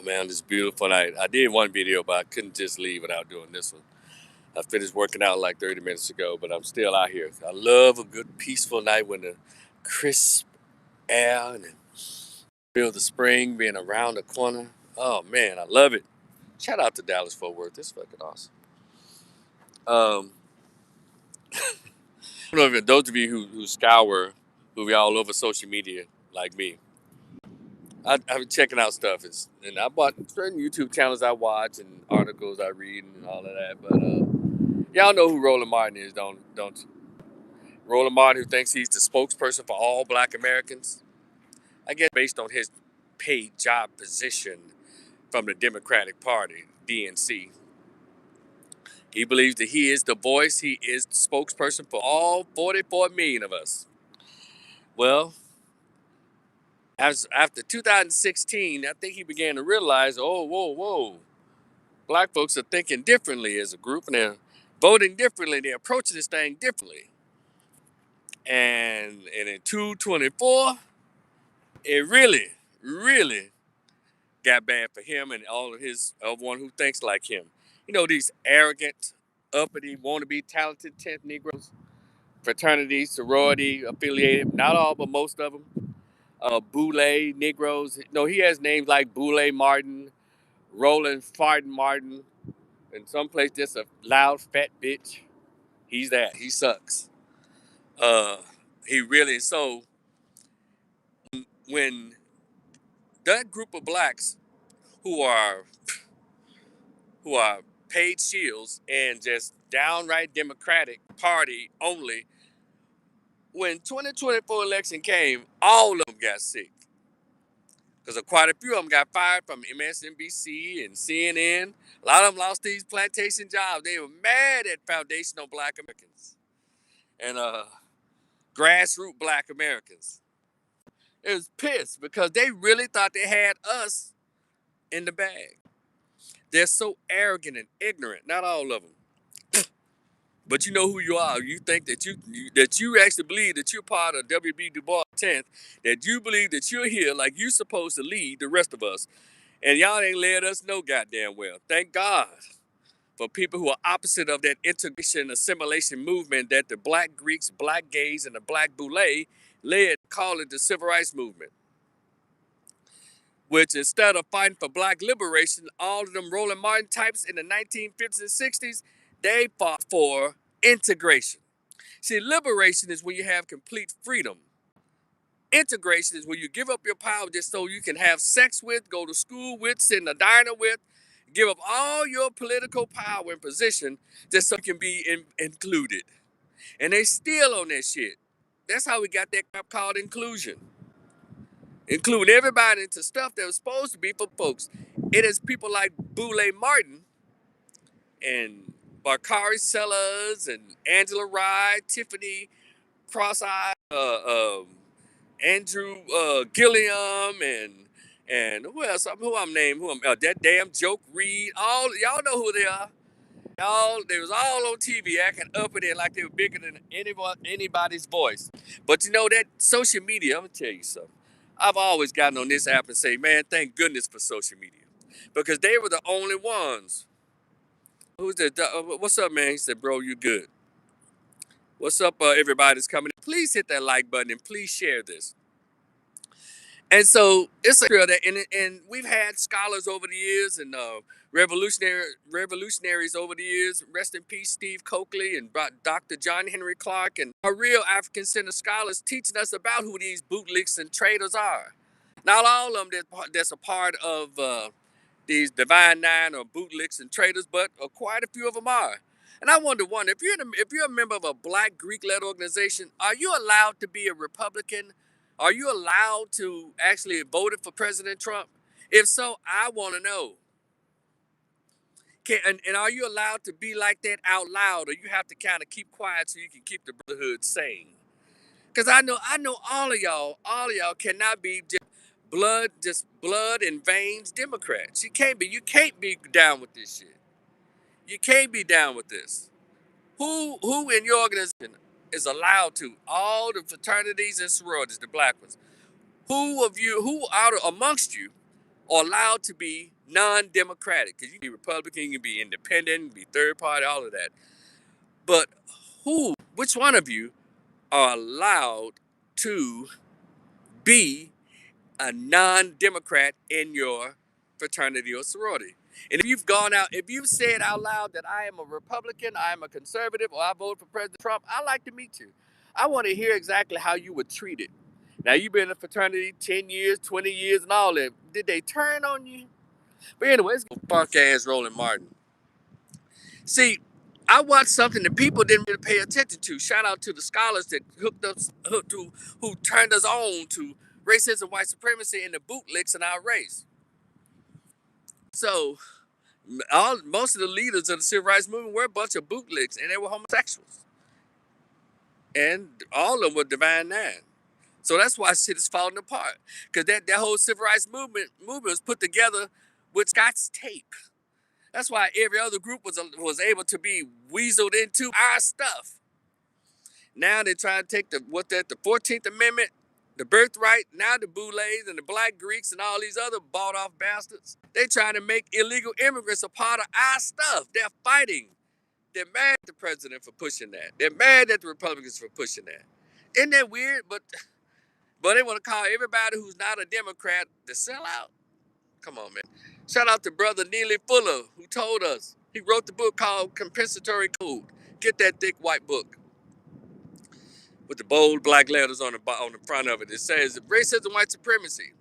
Oh man, this beautiful night. I did one video, but I couldn't just leave without doing this one. I finished working out like 30 minutes ago, but I'm still out here. I love a good peaceful night when the crisp air and feel the spring being around the corner. Oh man, I love it. Shout out to Dallas Fort Worth. It's fucking awesome. Um, I don't know if those of you who scour, who be all over social media like me, I've been checking out stuff. And I bought certain YouTube channels I watch and articles I read and all of that. But y'all know who Roland Martin is, don't you? Roland Martin, who thinks he's the spokesperson for all Black Americans. I guess based on his paid job position from the Democratic Party, DNC. He believes that he is the voice, he is the spokesperson for all 44 million of us. Well, after 2016, I think he began to realize, oh, whoa. Black folks are thinking differently as a group, and they're voting differently. They're approaching this thing differently. And in 2024, it really got bad for him and all of everyone who thinks like him. You know, these arrogant, uppity, wannabe, talented 10th Negroes, fraternity, sorority affiliated, not all, but most of them. Boule Negroes. No, he has names like Boule Martin, Roland Fartin Martin, and someplace just a loud fat bitch. He's that. He sucks. He really, so when that group of blacks who are paid shills and just downright Democratic Party only, when 2024 election came, all of them got sick. Because quite a few of them got fired from MSNBC and CNN. A lot of them lost these plantation jobs. They were mad at foundational Black Americans and grassroots Black Americans. It was pissed because they really thought they had us in the bag. They're so arrogant and ignorant. Not all of them. But you know who you are. You think that you actually believe that you're part of W.B. Du Bois 10th, that you believe that you're here like you're supposed to lead the rest of us. And y'all ain't let us know goddamn well. Thank God for people who are opposite of that integration assimilation movement that the Black Greeks, Black gays, and the Black Boule led, call it the Civil Rights Movement. Which instead of fighting for Black liberation, all of them Roland Martin types in the 1950s and 60s, they fought for integration. See, liberation is when you have complete freedom. Integration is when you give up your power just so you can have sex with, go to school with, sit in a diner with, give up all your political power and position just so you can be included. And they still on that shit. That's how we got that crap called inclusion. Include everybody into stuff that was supposed to be for folks. It is people like Boule Martin and Bakari Sellers and Angela Rye, Tiffany Cross-Eye, Andrew Gilliam, and who else? Who I'm named? That damn Joke Reed. All y'all know who they are. They was all on TV acting uppity like they were bigger than anybody's voice. But you know that social media, I'm gonna tell you something. I've always gotten on this app and say, man, thank goodness for social media. Because they were the only ones. Who's that? What's up, man? He said, bro, you good. What's up, everybody's coming. Please hit that like button and please share this. And so it's a real that, and we've had scholars over the years and revolutionaries over the years. Rest in peace, Steve Coakley and Dr. John Henry Clark, and our real African-centered scholars teaching us about who these bootlicks and traitors are. Not all of them that's a part of these Divine Nine or bootlicks and traitors, but quite a few of them are. And I wonder, if you're a member of a Black Greek-led organization, are you allowed to be a Republican? Are you allowed to actually vote for President Trump? If so, I want to know. And are you allowed to be like that out loud, or you have to kind of keep quiet so you can keep the brotherhood sane? Because I know all of y'all cannot be just blood and veins Democrats. You can't be down with this shit. You can't be down with this. Who in your organization is allowed to? All the fraternities and sororities, the Black ones. Who amongst you are allowed to be non-democratic. Because you can be Republican, you can be independent, you can be third party, all of that. But which one of you are allowed to be a non-democrat in your fraternity or sorority? And if you've gone out, if you've said out loud that I am a Republican, I am a conservative, or I vote for President Trump, I'd like to meet you. I want to hear exactly how you would treat it. Now, you've been in a fraternity 10 years, 20 years, and all that. Did they turn on you? But anyway, let's go punk ass Roland Martin. See, I watched something that people didn't really pay attention to. Shout out to the scholars that who turned us on to racism, white supremacy, and the bootlicks in our race. So, most of the leaders of the civil rights movement were a bunch of bootlicks, and they were homosexuals, and all of them were Divine Nine. So that's why shit is falling apart, because that whole civil rights movement was put together with Scotch tape. That's why every other group was able to be weaseled into our stuff. Now they're trying to take the 14th Amendment, the birthright, now the Boulets and the Black Greeks and all these other bought off bastards. They're trying to make illegal immigrants a part of our stuff. They're fighting. They're mad at the president for pushing that. They're mad at the Republicans for pushing that. Isn't that weird? But they want to call everybody who's not a Democrat the sellout. Come on, man. Shout out to brother Neely Fuller, who told us. He wrote the book called Compensatory Code. Get that thick white book with the bold black letters on the front of it. It says racism, white supremacy.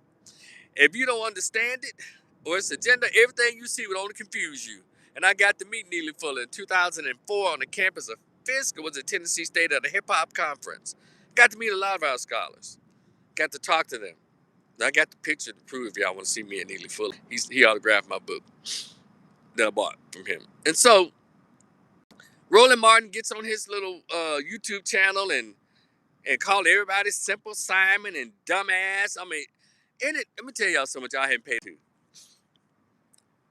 If you don't understand it or its agenda, everything you see would only confuse you. And I got to meet Neely Fuller in 2004 on the campus of Fisk. It was at Tennessee State at a hip hop conference. Got to meet a lot of our scholars. Got to talk to them. I got the picture to prove if y'all want to see me and Neely Fuller. He autographed my book that I bought from him. And so Roland Martin gets on his little YouTube channel and called everybody Simple Simon and dumbass. I mean, let me tell y'all so much I haven't paid to.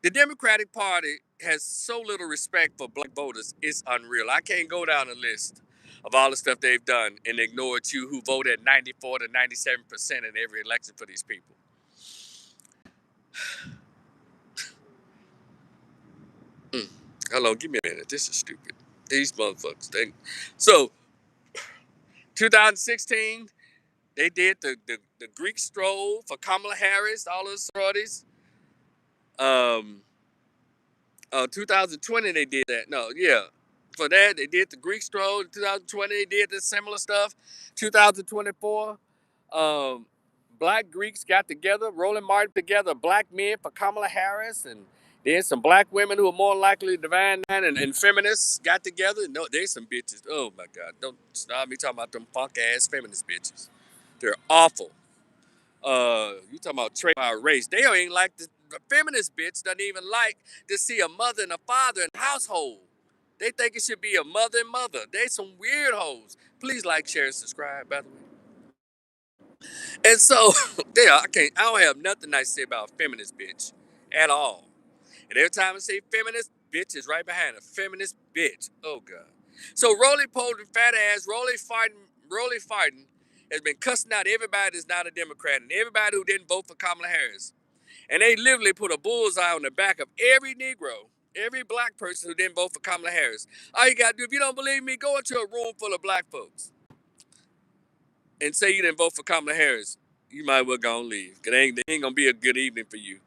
The Democratic Party has so little respect for black voters, it's unreal. I can't go down the list of all the stuff they've done and ignored you who voted 94 to 97% in every election for these people. Hello, give me a minute. This is stupid. These motherfuckers. So, 2016, they did the Greek stroll for Kamala Harris, all of the sororities. 2020 they did that. No, yeah. For that, they did the Greek stroll. 2020, they did the similar stuff. 2024, black Greeks got together, Roland Martin together, black men for Kamala Harris, and then some black women who are more likely Divine Nine and feminists got together. No, there's some bitches. Oh my God. Don't stop me talking about them punk ass feminist bitches. They're awful. You talking about trade by race. They ain't like the feminist bitch doesn't even like to see a mother and a father in the household. They think it should be a mother and mother. They some weird hoes. Please like, share, and subscribe, by the way. And so, I don't have nothing nice to say about a feminist bitch at all. And every time I say feminist, bitch is right behind a feminist bitch. Oh God. So Rolly Polden, fat ass, Rolly farting has been cussing out everybody that's not a Democrat and everybody who didn't vote for Kamala Harris. And they literally put a bullseye on the back of every Negro, every black person who didn't vote for Kamala Harris. All you gotta do, if you don't believe me, go into a room full of black folks and say you didn't vote for Kamala Harris. You might well go and leave. Cause it ain't gonna be a good evening for you.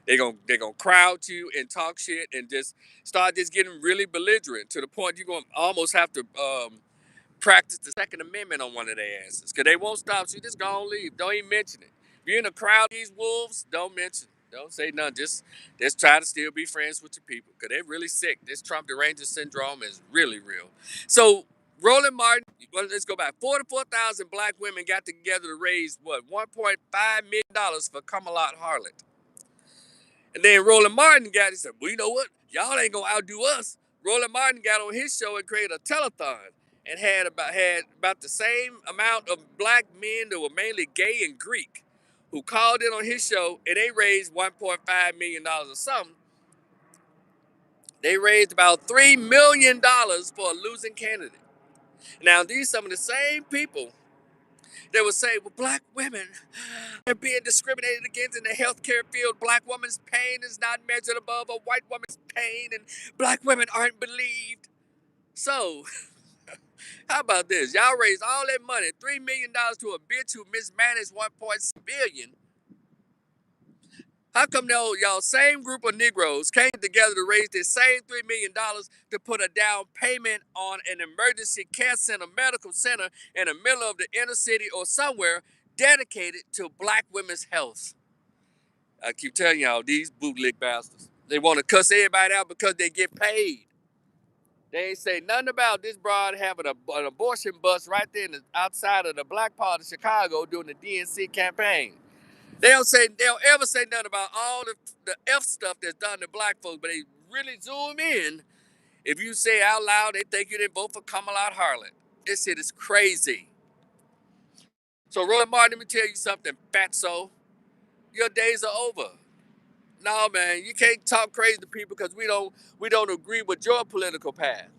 They're gonna crowd you and talk shit and just start getting really belligerent to the point you're gonna almost have to practice the Second Amendment on one of their asses. Cause they won't stop you. Just go and leave. Don't even mention it. If you're in a crowd of these wolves, don't mention it. Don't say nothing. Just try to still be friends with your people. Cause they're really sick. This Trump deranged syndrome is really real. So Roland Martin, let's go back. 44,000 black women got together to raise $1.5 million for Kamala Harlot. And then Roland Martin he said, well, you know what? Y'all ain't gonna outdo us. Roland Martin got on his show and created a telethon and had about the same amount of black men that were mainly gay and Greek who called in on his show, and they raised $1.5 million or something. They raised about $3 million for a losing candidate. Now, these some of the same people They would say, well, black women are being discriminated against in the healthcare field. Black woman's pain is not measured above a white woman's pain, and black women aren't believed. So, how about this? Y'all raised all that money, $3 million to a bitch who mismanaged 1.6 billion. How come y'all same group of Negroes came together to raise this same $3 million to put a down payment on an emergency care center, medical center in the middle of the inner city or somewhere dedicated to black women's health? I keep telling y'all, these bootleg bastards, they want to cuss everybody out because they get paid. They ain't say nothing about this broad having an abortion bus right there outside of the black part of Chicago during the DNC campaign. They don't ever say nothing about all the F stuff that's done to black folks, but they really zoom in. If you say out loud, they think you didn't vote for Kamala Harlan. This shit is crazy. So Roland Martin, let me tell you something, fatso. Your days are over. No, man, you can't talk crazy to people because we don't agree with your political path.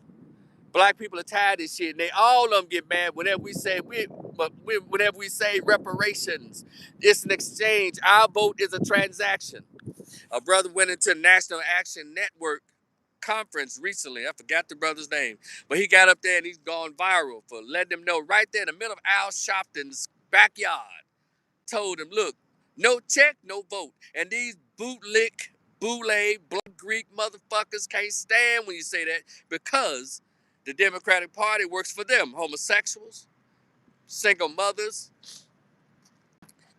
Black people are tired of this shit, and all of them get mad whenever we say whenever we say reparations. It's an exchange. Our vote is a transaction. A brother went into National Action Network conference recently. I forgot the brother's name, but he got up there and he's gone viral for letting them know right there in the middle of Al Sharpton's backyard. Told him, look, no check, no vote. And these bootlick, boule, blood Greek motherfuckers can't stand when you say that because the Democratic Party works for them. Homosexuals, single mothers,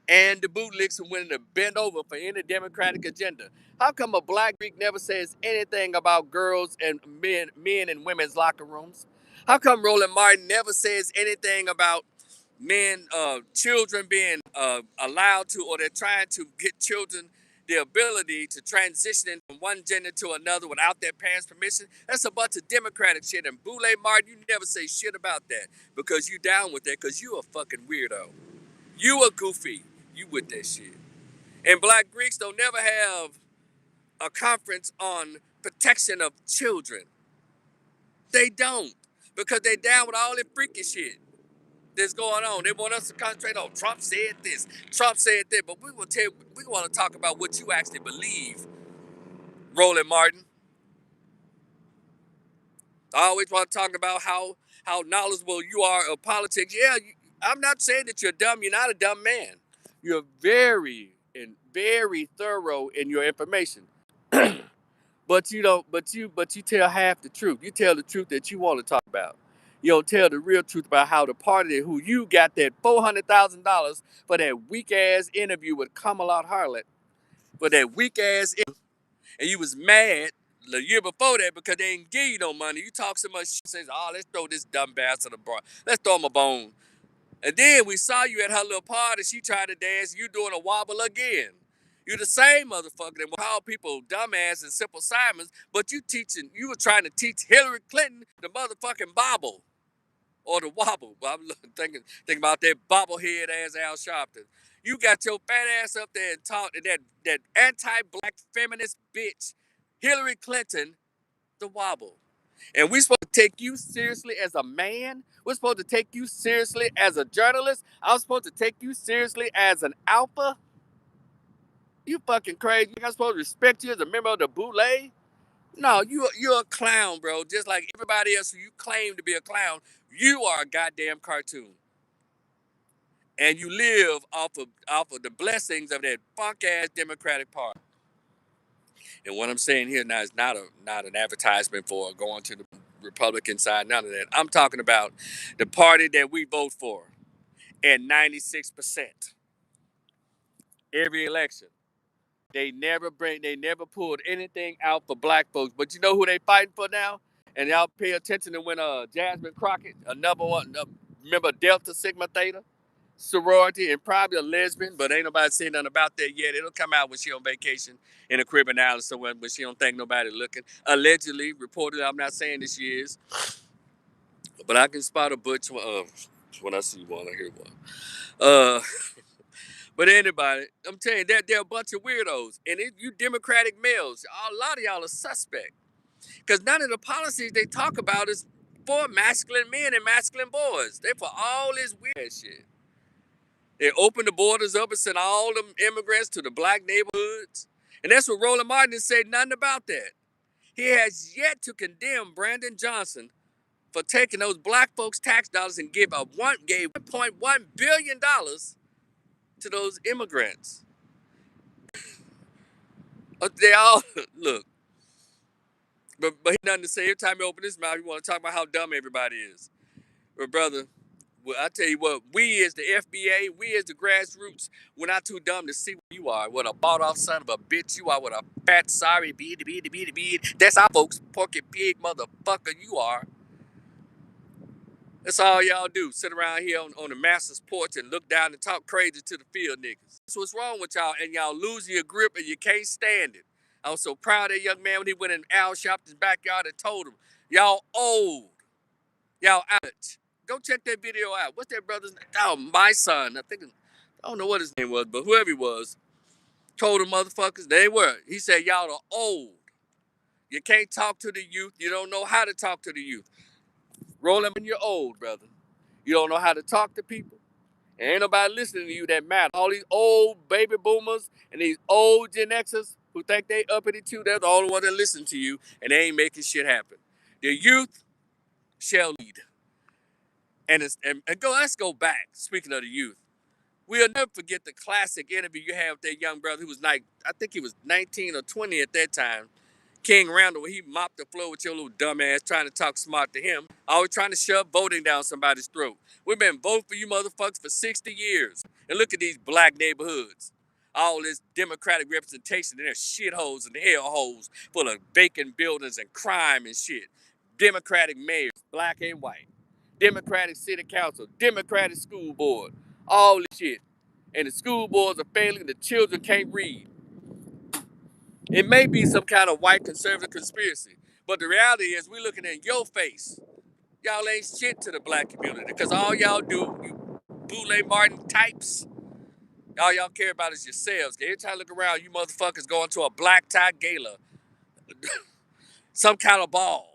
and the bootlicks who willing to bend over for any Democratic agenda. How come a black Greek never says anything about girls and men and women's locker rooms? How come Roland Martin never says anything about children being allowed to, or they're trying to get children the ability to transition from one gender to another without their parents' permission? That's a bunch of Democratic shit. And Boule Martin, you never say shit about that because you down with that because you a fucking weirdo. You a goofy. You with that shit. And black Greeks don't never have a conference on protection of children. They don't. Because they down with all that freaky shit that's going on. They want us to concentrate on Trump said this, Trump said that, but we want to talk about what you actually believe, Roland Martin. I always want to talk about how knowledgeable you are of politics. Yeah, I'm not saying that you're dumb. You're not a dumb man. You're very thorough in your information. But you don't. But you tell half the truth. You tell the truth that you want to talk about. You don't tell the real truth about how the party who you got that $400,000 for that weak ass interview with Kamala Harlan, for that weak ass, and you was mad the year before that because they didn't give you no money. You talk so much shit, says, oh, let's throw this dumb bastard a bar. Let's throw him a bone. And then we saw you at her little party. She tried to dance. You doing a wobble again. You the same motherfucker that call people dumbass and simple Simons, but you were trying to teach Hillary Clinton the motherfucking bobble or the wobble. I'm thinking about that bobblehead ass Al Sharpton. You got your fat ass up there and taught that anti-black feminist bitch, Hillary Clinton, the wobble. And we're supposed to take you seriously as a man? We're supposed to take you seriously as a journalist? I'm supposed to take you seriously as an alpha? You fucking crazy. I'm supposed to respect you as a member of the boule? No, you're a clown, bro. Just like everybody else who you claim to be a clown, you are a goddamn cartoon. And you live off of the blessings of that funk ass Democratic Party. And what I'm saying here now is not an advertisement for going to the Republican side, none of that. I'm talking about the party that we vote for at 96% every election. They never pulled anything out for black folks. But you know who they fighting for now? And y'all pay attention to when Jasmine Crockett, another one, remember Delta Sigma Theta sorority, and probably a lesbian, but ain't nobody saying nothing about that yet. It'll come out when she on vacation in a Caribbean island somewhere, when she don't think nobody looking. Allegedly, reported, I'm not saying this she is, but I can spot a butch when I see one, I hear one. But anybody, I'm telling you, they're a bunch of weirdos. And you Democratic males, a lot of y'all are suspect. Because none of the policies they talk about is for masculine men and masculine boys. They're for all this weird shit. They opened the borders up and sent all them immigrants to the black neighborhoods. And that's what Roland Martin said nothing about that. He has yet to condemn Brandon Johnson for taking those black folks' tax dollars and gave $1.1 billion to those immigrants. They all, look, but he nothing to say. Every time he open his mouth, he want to talk about how dumb everybody is. But brother, well, I tell you what, we as the FBA, we as the grassroots, we're not too dumb to see what you are. What a bought off son of a bitch you are. What a fat, sorry, bead. That's our folks, porky pig motherfucker you are. That's all y'all do. Sit around here on the master's porch and look down and talk crazy to the field niggas. That's what's wrong with y'all, and y'all losing your grip and you can't stand it. I was so proud of that young man when he went in Al Sharpton's backyard and told him, y'all old. Y'all out. Go check that video out. What's that brother's name? Oh, my son. I don't know what his name was, but whoever he was, told them motherfuckers, they were. He said, y'all are old. You can't talk to the youth. You don't know how to talk to the youth. Roland, when you're old, brother. You don't know how to talk to people. And ain't nobody listening to you that matter. All these old baby boomers and these old Gen Xers who think they uppity too, they're the only ones that listen to you, and they ain't making shit happen. The youth shall lead. Let's go back. Speaking of the youth, we'll never forget the classic interview you had with that young brother who was like, I think he was 19 or 20 at that time. King Randall, where he mopped the floor with your little dumb ass trying to talk smart to him. Always trying to shove voting down somebody's throat. We've been voting for you motherfuckers for 60 years. And look at these black neighborhoods. All this Democratic representation, and they're shitholes and hellholes full of vacant buildings and crime and shit. Democratic mayors, black and white. Democratic city council, Democratic school board, all this shit. And the school boards are failing, the children can't read. It may be some kind of white conservative conspiracy, but the reality is we're looking in your face. Y'all ain't shit to the black community because all y'all do, you Boule Martin types, all y'all care about is yourselves. Every time I look around, you motherfuckers going to a black tie gala, some kind of ball.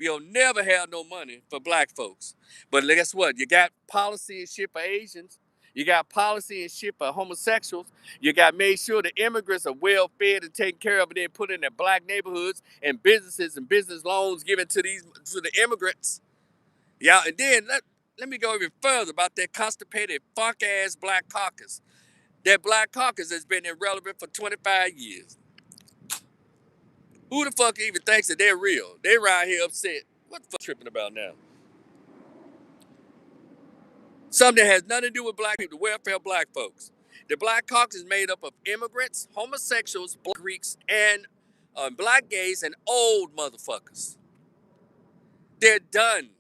You'll never have no money for black folks. But guess what? You got policy and shit for Asians. You got policy and shit for homosexuals. You got made sure the immigrants are well fed and taken care of and then put in their black neighborhoods and businesses and business loans given to the immigrants. Yeah, and then let me go even further about that constipated funk ass black caucus. That black caucus has been irrelevant for 25 years. Who the fuck even thinks that they're real? They around here upset. What the fuck tripping about now? Something that has nothing to do with black people, the welfare of black folks. The black caucus is made up of immigrants, homosexuals, black Greeks, and black gays and old motherfuckers. They're done.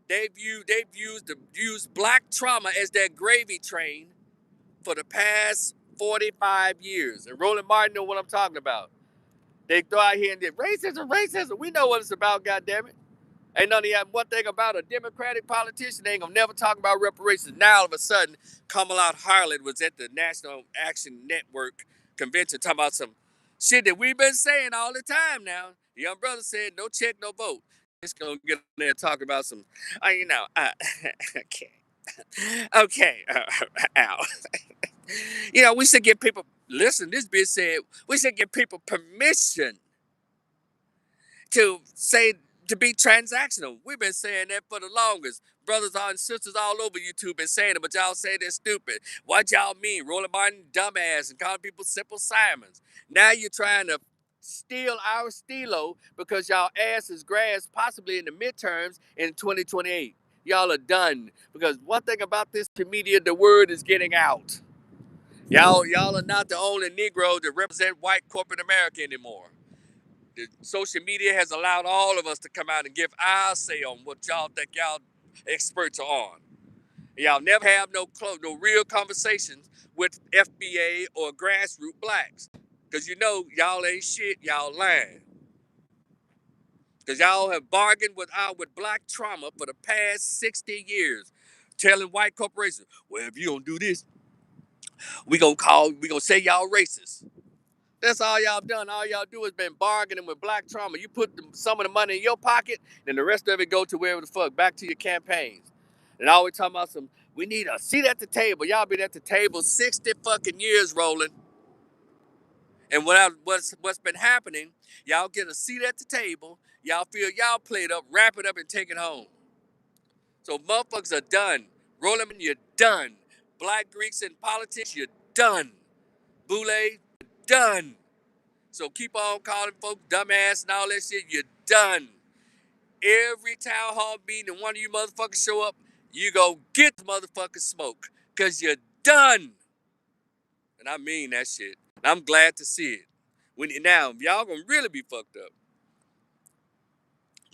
They've used black trauma as their gravy train for the past 45 years. And Roland Martin know what I'm talking about. They throw out here and did racism. We know what it's about, goddammit. Ain't none of that. One thing about a Democratic politician, they ain't gonna never talk about reparations. Now all of a sudden, Kamala Harlan was at the National Action Network convention talking about some shit that we've been saying all the time now. The young brother said, no check, no vote. Just gonna get in there and talk about some, okay, ow. We should give people, listen, this bitch said, we should give people permission to be transactional. We've been saying that for the longest. Brothers and sisters all over YouTube been saying it, but y'all say they're stupid. What y'all mean? Roland Martin dumbass and calling people simple Simons. Now you're trying to steal our stilo because y'all ass is grass possibly in the midterms in 2028. Y'all are done. Because one thing about this media, the word is getting out. Y'all are not the only Negro that represent white corporate America anymore. The social media has allowed all of us to come out and give our say on what y'all think y'all experts are on. Y'all never have no real conversations with FBA or grassroots blacks. Because y'all ain't shit, y'all lying. Because y'all have bargained with black trauma for the past 60 years. Telling white corporations, well, if you don't do this, we gonna say y'all racist. That's all y'all done. All y'all do is been bargaining with black trauma. You put some of the money in your pocket, then the rest of it go to wherever the fuck, back to your campaigns. And always talking about some We need a seat at the table. Y'all been at the table 60 fucking years, Roland. And what's been happening, y'all get a seat at the table, y'all feel y'all played up, wrap it up and take it home. So motherfuckers are done. Roland, you're done. Black Greeks in politics, you're done. Boule, you're done. So keep on calling folks dumbass and all that shit, you're done. Every town hall meeting and one of you motherfuckers show up, you go get the motherfucking smoke. Cause you're done. And I mean that shit. And I'm glad to see it. Now, y'all gonna really be fucked up.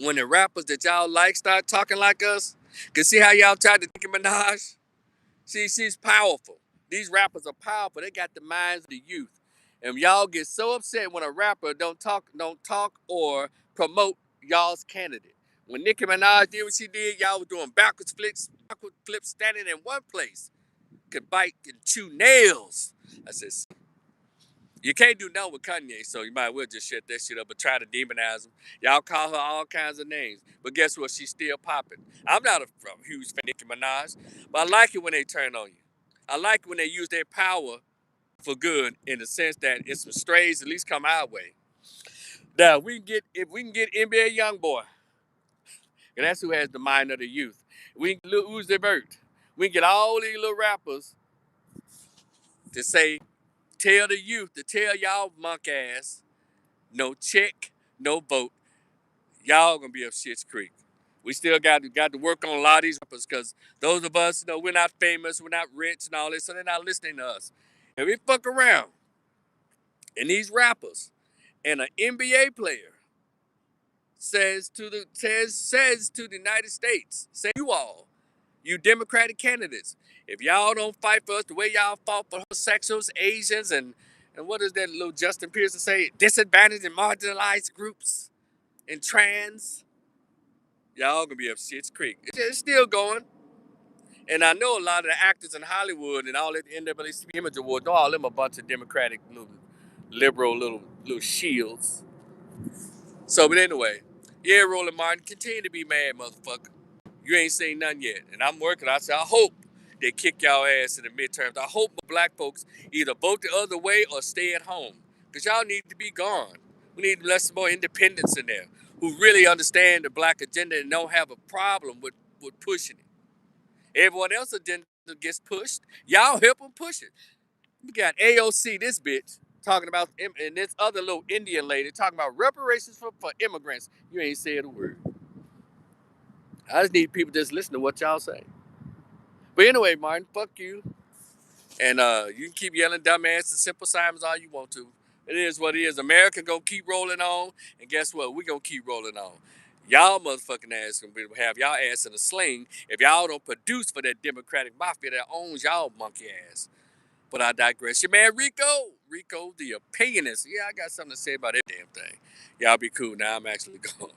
When the rappers that y'all like start talking like us, cause see how y'all tried to Nicki Minaj? She's powerful. These rappers are powerful. They got the minds of the youth. And y'all get so upset when a rapper don't talk or promote y'all's candidate. When Nicki Minaj did what she did, y'all was doing backwards flips standing in one place. Could bite and chew nails. I said, you can't do nothing with Kanye, so you might as well just shut that shit up and try to demonize him. Y'all call her all kinds of names, but guess what? She's still popping. I'm not a huge fan of Nicki Minaj, but I like it when they turn on you. I like it when they use their power for good in the sense that it's some strays at least come our way. Now, if we can get NBA YoungBoy, and that's who has the mind of the youth. We can lose their Vert. We can get all these little rappers to say, tell the youth to tell y'all monk ass, no check, no vote. Y'all gonna be up shit's creek. We still got to work on a lot of these rappers because those of us, we're not famous, we're not rich and all this, so they're not listening to us. And we fuck around. And these rappers and an NBA player says to the United States, say you Democratic candidates, if y'all don't fight for us the way y'all fought for homosexuals, Asians, and what does that little Justin Pearson say? Disadvantaged and marginalized groups and trans, y'all gonna be up shit's creek. It's still going. And I know a lot of the actors in Hollywood and all that NAACP Image Awards, all them a bunch of Democratic little liberal little shills. So, but anyway, yeah, Roland Martin, continue to be mad, motherfucker. You ain't seen nothing yet. And I'm working. I said, I hope they kick y'all ass in the midterms. I hope black folks either vote the other way or stay at home. Because y'all need to be gone. We need less more independents in there who really understand the black agenda and don't have a problem with pushing it. Everyone else's agenda gets pushed. Y'all help them push it. We got AOC, this bitch, talking about, and this other little Indian lady talking about reparations for immigrants. You ain't said a word. I just need people to just listen to what y'all say. But anyway, Martin, fuck you. And you can keep yelling dumbass and simple Simons all you want to. It is what it is. America gonna keep rolling on. And guess what? We gonna keep rolling on. Y'all motherfucking ass gonna have y'all ass in a sling if y'all don't produce for that Democratic mafia that owns y'all monkey ass. But I digress. Your man Rico the opinionist. Yeah, I got something to say about that damn thing. Y'all be cool now. I'm actually gone.